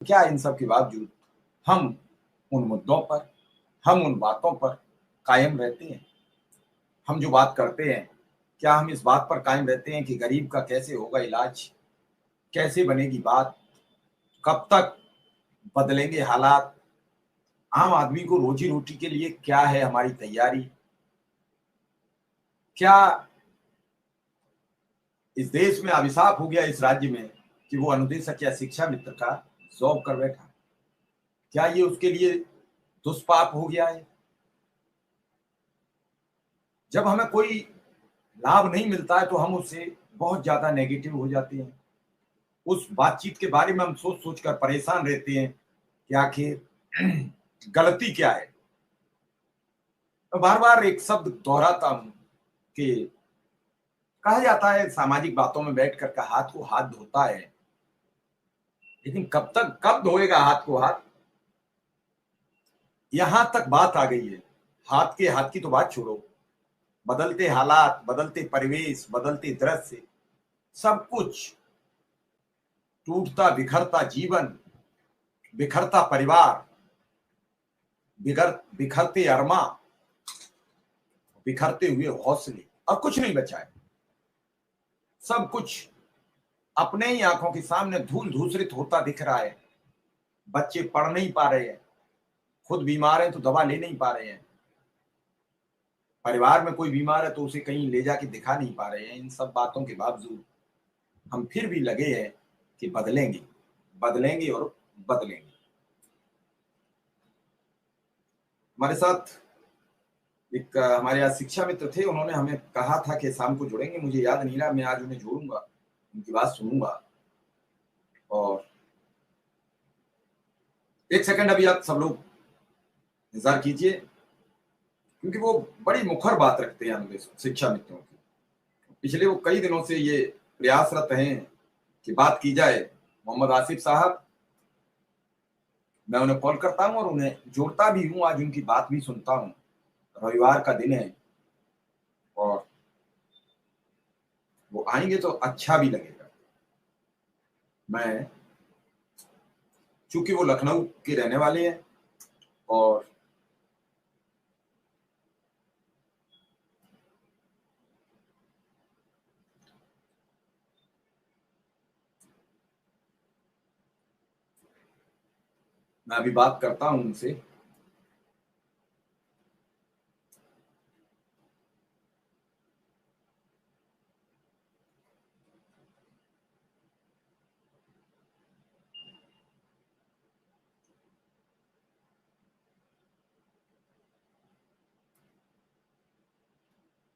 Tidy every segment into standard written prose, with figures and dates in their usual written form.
क्या इन सब के बावजूद हम उन मुद्दों पर, हम उन बातों पर कायम रहते हैं? हम जो बात करते हैं, क्या हम इस बात पर कायम रहते हैं कि गरीब का कैसे होगा इलाज? कैसे बनेगी बात? कब तक बदलेंगे हालात? आम आदमी को रोजी-रोटी के लिए क्या है हमारी तैयारी? क्या इस देश में अभिशाप हो गया इस राज्य में कि वो अनुदेशक या शिक्षा मित्र का जॉब कर बैठा? क्या ये उसके लिए दुष्पाप हो गया है? जब हमें कोई लाभ नहीं मिलता है तो हम उससे बहुत ज़्यादा नेगेटिव हो जाते हैं। उस बातचीत के बारे में हम सोच-सोच कर परेशान रहते हैं कि आखिर गलती क्या है? मैं बार-बार एक शब्द दोहराता हूँ कि कहा जाता है सामाजिक बातों में बैठ कर के हाथ को हाथ धोता है, लेकिन कब धोएगा हाथ को हाथ? यहाँ तक बात आ गई है। हाथ की तो बात छोड़ो, बदलते हालात, बदलते परिवेश, बदलते दृश्य, सब कुछ टूटता-बिखरता जीवन, बिखरता परिवार, बिखरते अरमा, बिखरते हुए हौसले और कुछ नहीं बचा है। सब कुछ अपने ही आँखों के सामने धूल-धूसरित होता दिख रहा है। बच्चे पढ़ नहीं पा रहे हैं, खुद बीमार हैं तो दवा ले नहीं पा रहे हैं। परिवार में कोई बीमार है तो उसे कहीं ले जाके दिखा नहीं पा रहे हैं। इन सब बातों के बावजूद हम फिर भी लगे हैं कि बदलेंगे, बदलेंगे और बदलेंगे। हमारे साथ एक हमारे यहाँ शिक्षा मित्र थे, उन्होंने हमें कहा था कि शाम को जुड़ेंगे, मुझे याद नहीं रहा, मैं आज उन्हें जोड़ूँगा, उनकी बात सुनूँगा और 1 सेकंड अभी आप सब लोग इंतज़ार कीजिए, क्योंकि वो बड़ी मुखर बात रखते हैं हमें शिक्षा मित्रों की। पिछले वो कई दिनों से ये प्रयासरत हैं कि बात की जाए। मोहम्मद आसिफ साहब, मैं उन्हें कॉल करता हूँ और उन्हें जोड़ता भी हूँ, आज उनकी बात भी सुनता हूँ। रविवार का दिन है और वो आएँगे तो अच्छा भी लगेगा। मैं चूँकि वो लखनऊ के रहने वाले हैं और मैं अभी बात करता हूँ उनसे।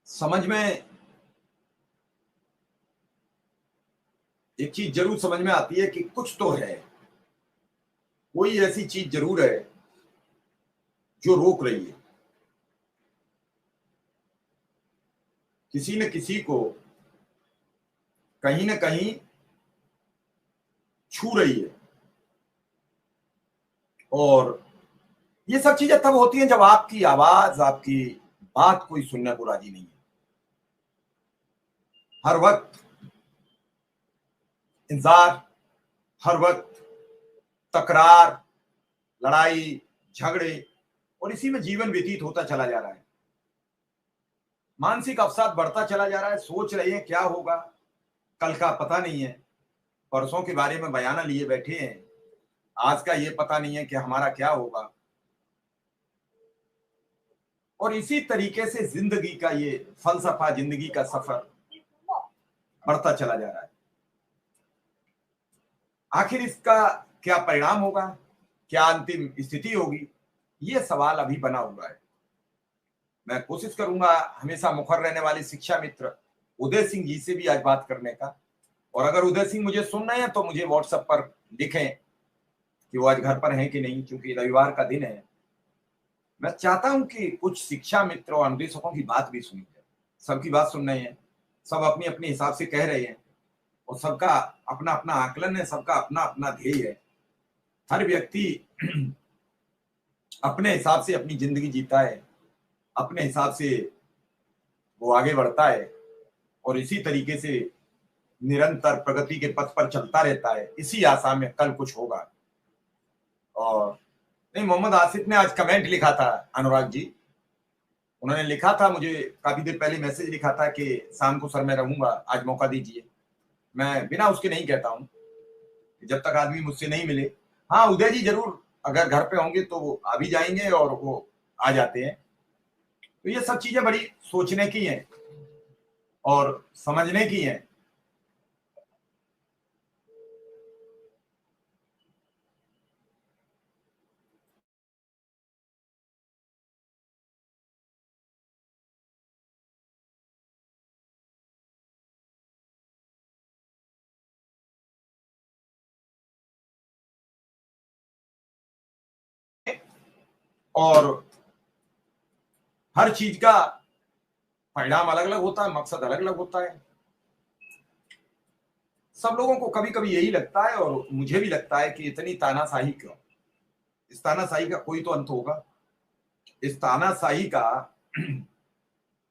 समझ में एक चीज़ ज़रूर समझ में आती है कि कुछ तो है, कोई ऐसी चीज़ ज़रूर है जो रोक रही है। किसी न किसी को कहीं न कहीं छू रही है और ये सब चीज़ें तब होती हैं जब आपकी आवाज़, आपकी बात कोई सुनने को राज़ी नहीं है। हर वक़्त इंतज़ार, हर वक़्त तकरार, लड़ाई, झगड़े और इसी में जीवन व्यतीत होता चला जा रहा है। मानसिक अवसाद बढ़ता चला जा रहा है, सोच रहे हैं क्या होगा, कल का पता नहीं है, परसों के बारे में बयाना लिए बैठे हैं, आज का ये पता नहीं है कि हमारा क्या होगा। और इसी तरीके से ज़िंदगी का ये फ़लसफ़ा, ज़िंदगी का सफ़र बढ़ता चला जा रहा है। आखिर इसका क्या परिणाम होगा? क्या अंतिम स्थिति होगी? ये सवाल अभी बना हुआ है। मैं कोशिश करूँगा हमेशा मुखर रहने वाले शिक्षा मित्र उदय सिंह जी से भी आज बात करने का, और अगर उदय सिंह मुझे सुन रहे हैं तो मुझे व्हाट्सएप पर लिखें कि वो आज घर पर हैं कि नहीं, क्योंकि रविवार का दिन है। मैं चाहता हूँ कि कुछ शिक्षा मित्र और अन्वेषकों की बात भी सुनी जाए। सबकी बात सुन रहे हैं, सब अपने-अपने हिसाब से कह रहे हैं और सबका अपना-अपना आकलन है, सबका अपना-अपना ध्येय है। हर व्यक्ति अपने हिसाब से अपनी ज़िंदगी जीता है, अपने हिसाब से वो आगे बढ़ता है और इसी तरीके से निरंतर प्रगति के पथ पर चलता रहता है, इसी आशा में कल कुछ होगा। और नहीं, मोहम्मद आसिफ ने आज कमेंट लिखा था, अनुराग जी, उन्होंने लिखा था मुझे काफी देर पहले मैसेज लिखा था कि शाम को सर मैं रहूंगा, आज मौका दीजिए। मैं बिना उसके नहीं कहता हूं, जब तक आदमी मुझसे नहीं मिले। हाँ, उदय जी जरूर अगर घर पे होंगे तो वो आ भी जाएंगे और वो आ जाते हैं। तो ये सब चीजें बड़ी सोचने की हैं और समझने की हैं। और हर चीज का परिणाम अलग अलग होता है, मकसद अलग अलग होता है। सब लोगों को कभी कभी यही लगता है, और मुझे भी लगता है कि इतनी तानाशाही क्यों। इस तानाशाही का कोई तो अंत होगा। इस तानाशाही का